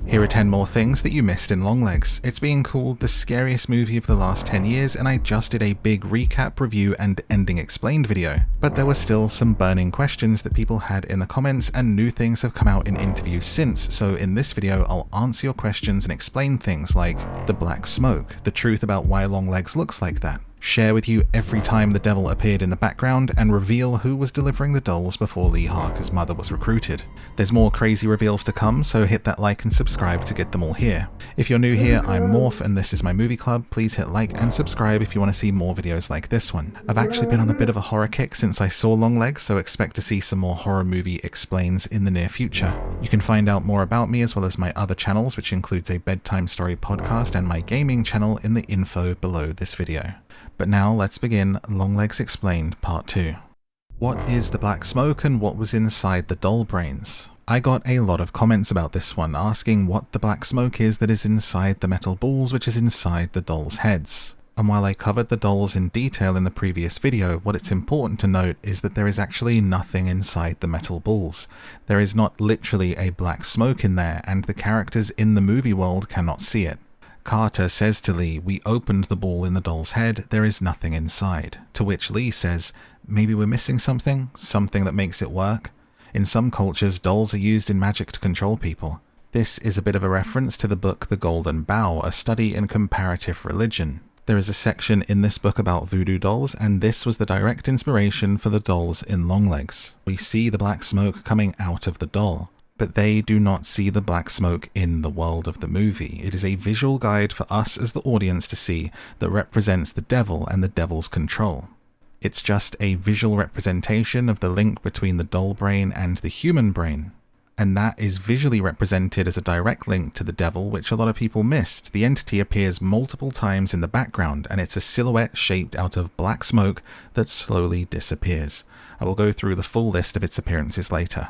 Here are 10 more things that you missed in Longlegs. It's being called the scariest movie of the last 10 years, and I just did a big recap, review, and ending explained video. But there were still some burning questions that people had in the comments, and new things have come out in interviews since, so in this video I'll answer your questions and explain things like the black smoke, the truth about why Longlegs looks like that, share with you every time the devil appeared in the background, and reveal who was delivering the dolls before Lee Harker's mother was recruited. There's more crazy reveals to come, so hit that like and subscribe to get them all here. If you're new here, I'm Morph and this is my movie club. Please hit like and subscribe if you want to see more videos like this one. I've actually been on a bit of a horror kick since I saw Longlegs, so expect to see some more horror movie explains in the near future. You can find out more about me as well as my other channels, which includes a bedtime story podcast and my gaming channel, in the info below this video. But now let's begin Longlegs Explained Part 2. What is the black smoke and what was inside the doll brains? I got a lot of comments about this one, asking what the black smoke is that is inside the metal balls which is inside the dolls' heads. And while I covered the dolls in detail in the previous video, what it's important to note is that there is actually nothing inside the metal balls. There is not literally a black smoke in there, and the characters in the movie world cannot see it. Carter says to Lee, "We opened the ball in the doll's head, there is nothing inside." To which Lee says, "Maybe we're missing something that makes it work." In some cultures, dolls are used in magic to control people. This is a bit of a reference to the book The Golden Bough, a study in comparative religion. There is a section in this book about voodoo dolls, and this was the direct inspiration for the dolls in Longlegs. We see the black smoke coming out of the doll, but they do not see the black smoke in the world of the movie. It is a visual guide for us as the audience to see that represents the devil and the devil's control. It's just a visual representation of the link between the doll brain and the human brain, and that is visually represented as a direct link to the devil, which a lot of people missed. The entity appears multiple times in the background, and it's a silhouette shaped out of black smoke that slowly disappears. I will go through the full list of its appearances later.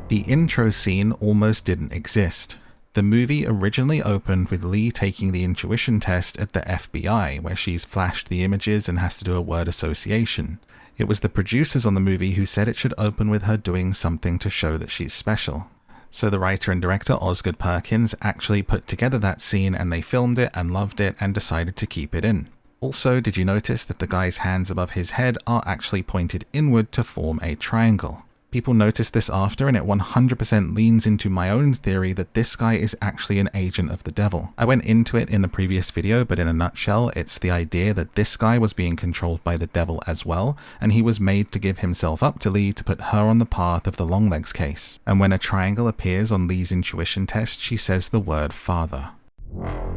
The intro scene almost didn't exist. The movie originally opened with Lee taking the intuition test at the FBI, where she's flashed the images and has to do a word association. It was the producers on the movie who said it should open with her doing something to show that she's special. So the writer and director Osgood Perkins actually put together that scene, and they filmed it and loved it and decided to keep it in. Also, did you notice that the guy's hands above his head are actually pointed inward to form a triangle? People noticed this after, and it 100% leans into my own theory that this guy is actually an agent of the devil. I went into it in the previous video, but in a nutshell, it's the idea that this guy was being controlled by the devil as well, and he was made to give himself up to Lee to put her on the path of the Longlegs case. And when a triangle appears on Lee's intuition test, she says the word father.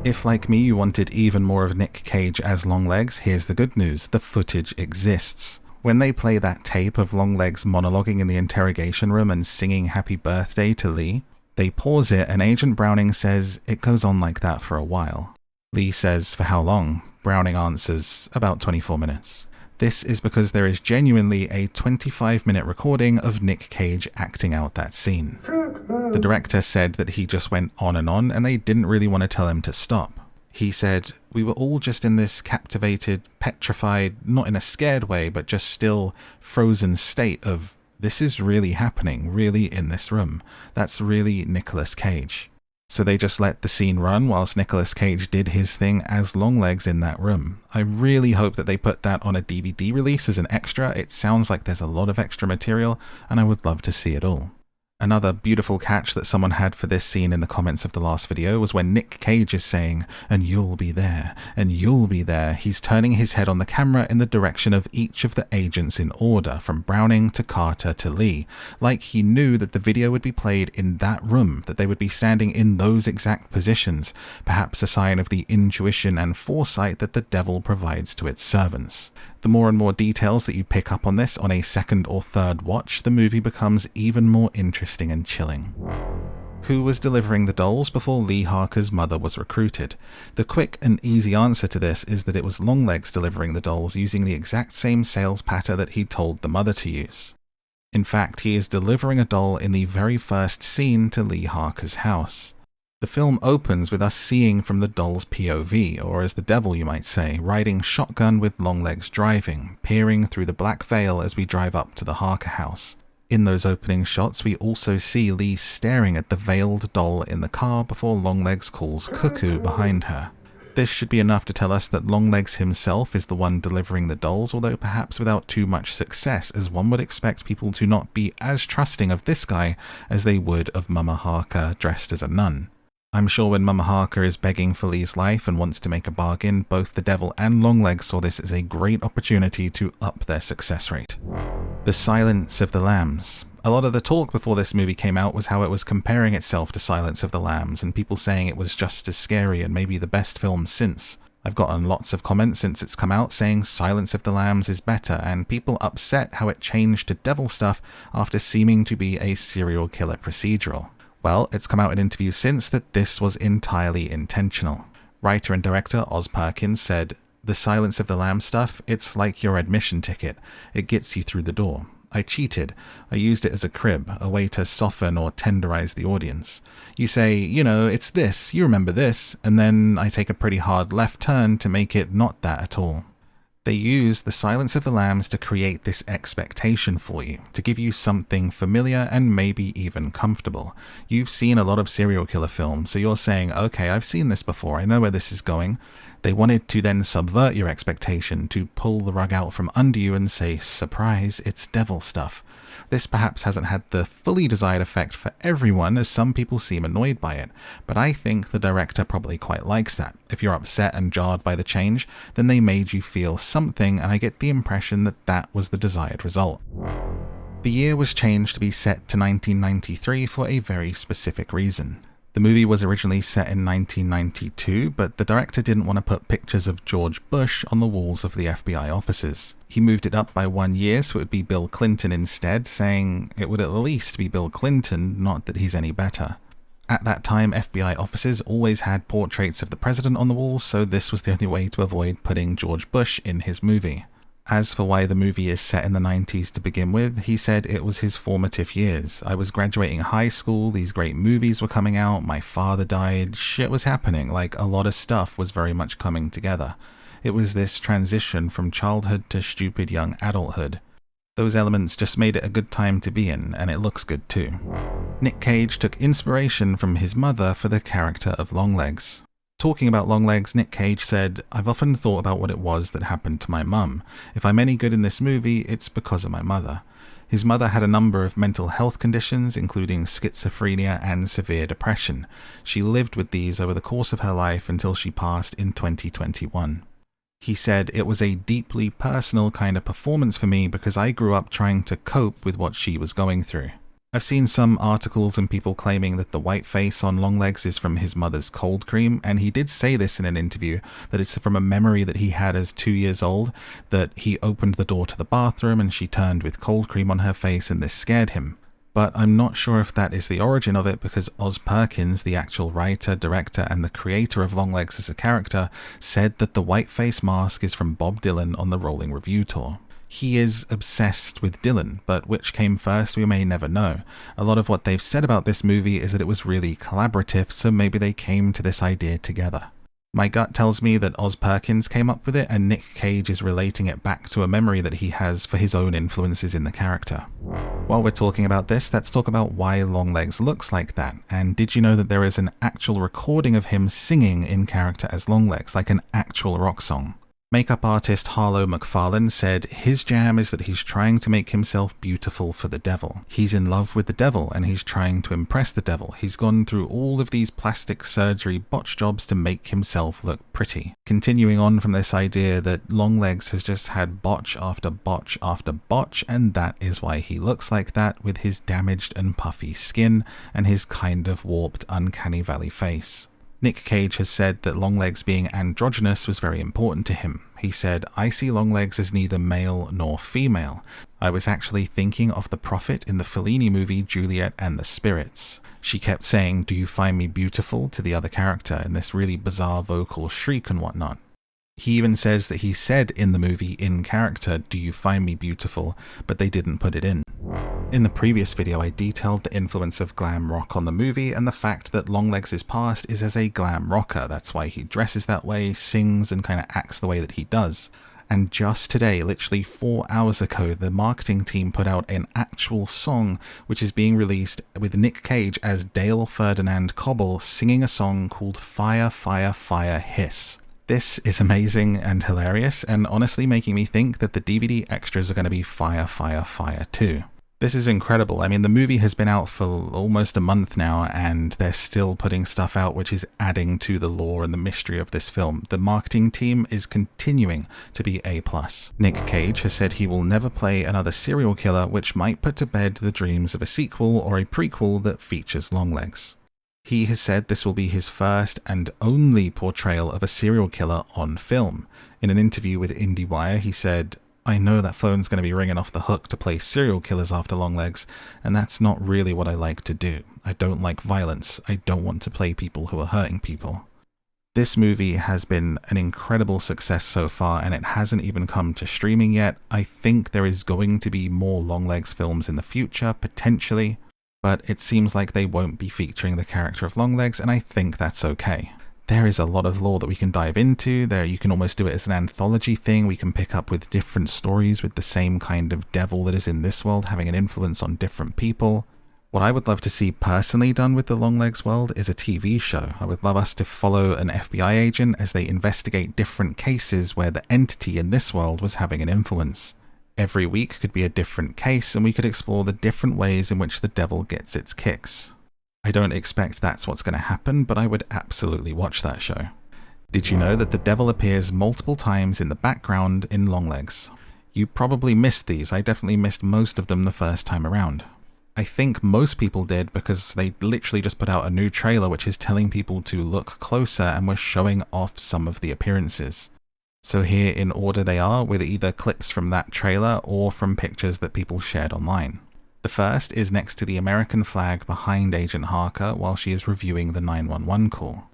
If, like me, you wanted even more of Nick Cage as Longlegs, here's the good news: the footage exists. When they play that tape of Longlegs monologuing in the interrogation room and singing happy birthday to Lee, they pause it and Agent Browning says it goes on like that for a while. Lee says, "For how long?" Browning answers, "About 24 minutes. This is because there is genuinely a 25-minute recording of Nick Cage acting out that scene. The director said that he just went on and they didn't really want to tell him to stop. He said, "We were all just in this captivated, petrified, not in a scared way, but just still frozen state of, this is really happening, really in this room. That's really Nicolas Cage." So they just let the scene run whilst Nicolas Cage did his thing as Longlegs in that room. I really hope that they put that on a DVD release as an extra. It sounds like there's a lot of extra material, and I would love to see it all. Another beautiful catch that someone had for this scene in the comments of the last video was when Nick Cage is saying, "And you'll be there, and you'll be there." He's turning his head on the camera in the direction of each of the agents in order, from Browning to Carter to Lee, like he knew that the video would be played in that room, that they would be standing in those exact positions, perhaps a sign of the intuition and foresight that the devil provides to its servants. The more and more details that you pick up on this on a second or third watch, the movie becomes even more interesting and chilling. Who was delivering the dolls before Lee Harker's mother was recruited? The quick and easy answer to this is that it was Longlegs delivering the dolls using the exact same sales patter that he told the mother to use. In fact, he is delivering a doll in the very first scene to Lee Harker's house. The film opens with us seeing from the doll's POV, or as the devil you might say, riding shotgun with Longlegs driving, peering through the black veil as we drive up to the Harker house. In those opening shots, we also see Lee staring at the veiled doll in the car before Longlegs calls cuckoo behind her. This should be enough to tell us that Longlegs himself is the one delivering the dolls, although perhaps without too much success, as one would expect people to not be as trusting of this guy as they would of Mama Harker dressed as a nun. I'm sure when Mama Harker is begging for Lee's life and wants to make a bargain, both the devil and Longlegs saw this as a great opportunity to up their success rate. The Silence of the Lambs. A lot of the talk before this movie came out was how it was comparing itself to Silence of the Lambs, and people saying it was just as scary and maybe the best film since. I've gotten lots of comments since it's come out saying Silence of the Lambs is better, and people upset how it changed to devil stuff after seeming to be a serial killer procedural. Well, it's come out in interviews since that this was entirely intentional. Writer and director Oz Perkins said, "The Silence of the Lambs stuff, it's like your admission ticket. It gets you through the door. I cheated. I used it as a crib, a way to soften or tenderize the audience. You say, it's this, you remember this, and then I take a pretty hard left turn to make it not that at all." They use The Silence of the Lambs to create this expectation for you, to give you something familiar and maybe even comfortable. You've seen a lot of serial killer films, so you're saying, okay, I've seen this before, I know where this is going. They wanted to then subvert your expectation, to pull the rug out from under you and say, surprise, it's devil stuff. This perhaps hasn't had the fully desired effect for everyone, as some people seem annoyed by it, but I think the director probably quite likes that. If you're upset and jarred by the change, then they made you feel something, and I get the impression that that was the desired result. The year was changed to be set to 1993 for a very specific reason. The movie was originally set in 1992, but the director didn't want to put pictures of George Bush on the walls of the FBI offices. He moved it up by 1 year so it would be Bill Clinton instead, saying it would at least be Bill Clinton, not that he's any better. At that time, FBI offices always had portraits of the president on the walls, so this was the only way to avoid putting George Bush in his movie. As for why the movie is set in the 90s to begin with, he said it was his formative years. I was graduating high school, these great movies were coming out, my father died, shit was happening, like a lot of stuff was very much coming together. It was this transition from childhood to stupid young adulthood. Those elements just made it a good time to be in, and it looks good too. Nick Cage took inspiration from his mother for the character of Longlegs. Talking about Longlegs, Nick Cage said, "I've often thought about what it was that happened to my mum. If I'm any good in this movie, it's because of my mother." His mother had a number of mental health conditions, including schizophrenia and severe depression. She lived with these over the course of her life until she passed in 2021. He said, "It was a deeply personal kind of performance for me because I grew up trying to cope with what she was going through." I've seen some articles and people claiming that the white face on Longlegs is from his mother's cold cream, and he did say this in an interview, that it's from a memory that he had as 2 years old, that he opened the door to the bathroom and she turned with cold cream on her face and this scared him. But I'm not sure if that is the origin of it, because Oz Perkins, the actual writer, director, and the creator of Longlegs as a character, said that the white face mask is from Bob Dylan on the Rolling Review tour. He is obsessed with Dylan, but which came first we may never know. A lot of what they've said about this movie is that it was really collaborative, so maybe they came to this idea together. My gut tells me that Oz Perkins came up with it, and Nick Cage is relating it back to a memory that he has for his own influences in the character. While we're talking about this, let's talk about why Longlegs looks like that. And did you know that there is an actual recording of him singing in character as Longlegs, like an actual rock song? Makeup artist Harlow McFarlane said his jam is that he's trying to make himself beautiful for the devil. He's in love with the devil and he's trying to impress the devil. He's gone through all of these plastic surgery botch jobs to make himself look pretty. Continuing on from this idea that Longlegs has just had botch after botch after botch, and that is why he looks like that, with his damaged and puffy skin and his kind of warped uncanny valley face. Nick Cage has said that Longlegs being androgynous was very important to him. He said, "I see Longlegs as neither male nor female. I was actually thinking of the prophet in the Fellini movie Juliet and the Spirits. She kept saying, 'Do you find me beautiful?' to the other character in this really bizarre vocal shriek and whatnot." He even says that he said in the movie in character, "Do you find me beautiful?" but they didn't put it in. In the previous video, I detailed the influence of glam rock on the movie and the fact that Longlegs' past is as a glam rocker. That's why he dresses that way, sings, and kind of acts the way that he does. And just today, literally 4 hours ago, the marketing team put out an actual song which is being released with Nick Cage as Dale Ferdinand Cobble singing a song called Fire, Fire, Fire, Hiss. This is amazing and hilarious, and honestly making me think that the DVD extras are going to be Fire, Fire, Fire too. This is incredible. I mean, the movie has been out for almost a month now, and they're still putting stuff out which is adding to the lore and the mystery of this film. The marketing team is continuing to be A+. Nick Cage has said he will never play another serial killer, which might put to bed the dreams of a sequel or a prequel that features Longlegs. He has said this will be his first and only portrayal of a serial killer on film. In an interview with IndieWire, he said, "I know that phone's going to be ringing off the hook to play serial killers after Longlegs, and that's not really what I like to do. I don't like violence. I don't want to play people who are hurting people." This movie has been an incredible success so far, and it hasn't even come to streaming yet. I think there is going to be more Longlegs films in the future, potentially, but it seems like they won't be featuring the character of Longlegs, and I think that's okay. There is a lot of lore that we can dive into. There, you can almost do it as an anthology thing. We can pick up with different stories with the same kind of devil that is in this world having an influence on different people. What I would love to see personally done with the Longlegs world is a TV show. I would love us to follow an FBI agent as they investigate different cases where the entity in this world was having an influence. Every week could be a different case, and we could explore the different ways in which the devil gets its kicks. I don't expect that's what's going to happen, but I would absolutely watch that show. Did you know that the devil appears multiple times in the background in Longlegs? You probably missed these. I definitely missed most of them the first time around. I think most people did because they literally just put out a new trailer which is telling people to look closer and was showing off some of the appearances. So here in order they are, with either clips from that trailer or from pictures that people shared online. The first is next to the American flag behind Agent Harker while she is reviewing the 911 call.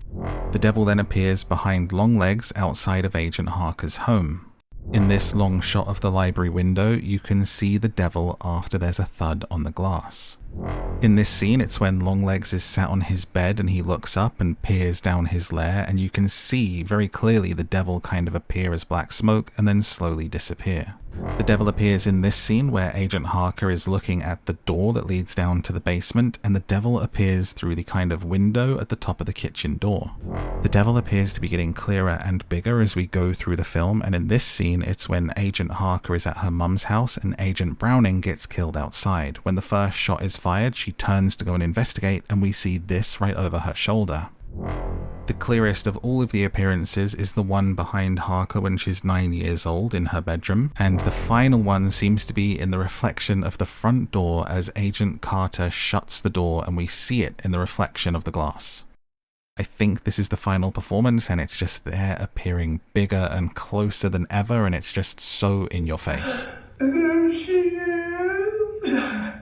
The devil then appears behind Longlegs outside of Agent Harker's home. In this long shot of the library window, you can see the devil after there's a thud on the glass. In this scene, it's when Longlegs is sat on his bed and he looks up and peers down his lair, and you can see very clearly the devil kind of appear as black smoke and then slowly disappear. The devil appears in this scene where Agent Harker is looking at the door that leads down to the basement, and the devil appears through the kind of window at the top of the kitchen door. The devil appears to be getting clearer and bigger as we go through the film, and in this scene it's when Agent Harker is at her mum's house and Agent Browning gets killed outside. When the first shot is fired, she turns to go and investigate, and we see this right over her shoulder. The clearest of all of the appearances is the one behind Harker when she's 9 years old in her bedroom, and the final one seems to be in the reflection of the front door as Agent Carter shuts the door and we see it in the reflection of the glass. I think this is the final performance, and it's just there appearing bigger and closer than ever, and it's just so in your face. There she is,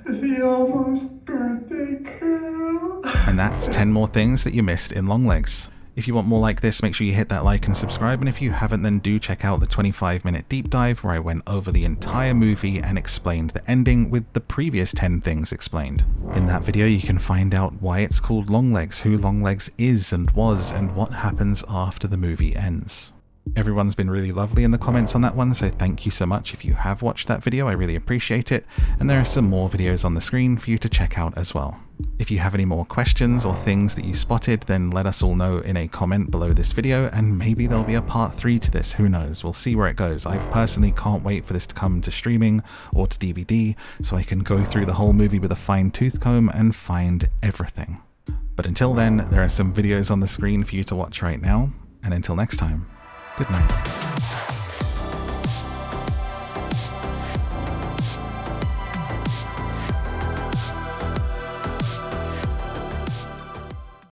the almost birthday girl. And that's 10 more things that you missed in Longlegs. If you want more like this, make sure you hit that like and subscribe, and if you haven't, then do check out the 25-minute deep dive where I went over the entire movie and explained the ending with the previous 10 things explained. In that video you can find out why it's called Longlegs, who Longlegs is and was, and what happens after the movie ends. Everyone's been really lovely in the comments on that one, so thank you so much if you have watched that video. I really appreciate it, and there are some more videos on the screen for you to check out as well. If you have any more questions or things that you spotted, then let us all know in a comment below this video, and maybe there'll be a part 3 to this, who knows, we'll see where it goes. I personally can't wait for this to come to streaming or to DVD, so I can go through the whole movie with a fine-tooth comb and find everything. But until then, there are some videos on the screen for you to watch right now, and until next time, good night.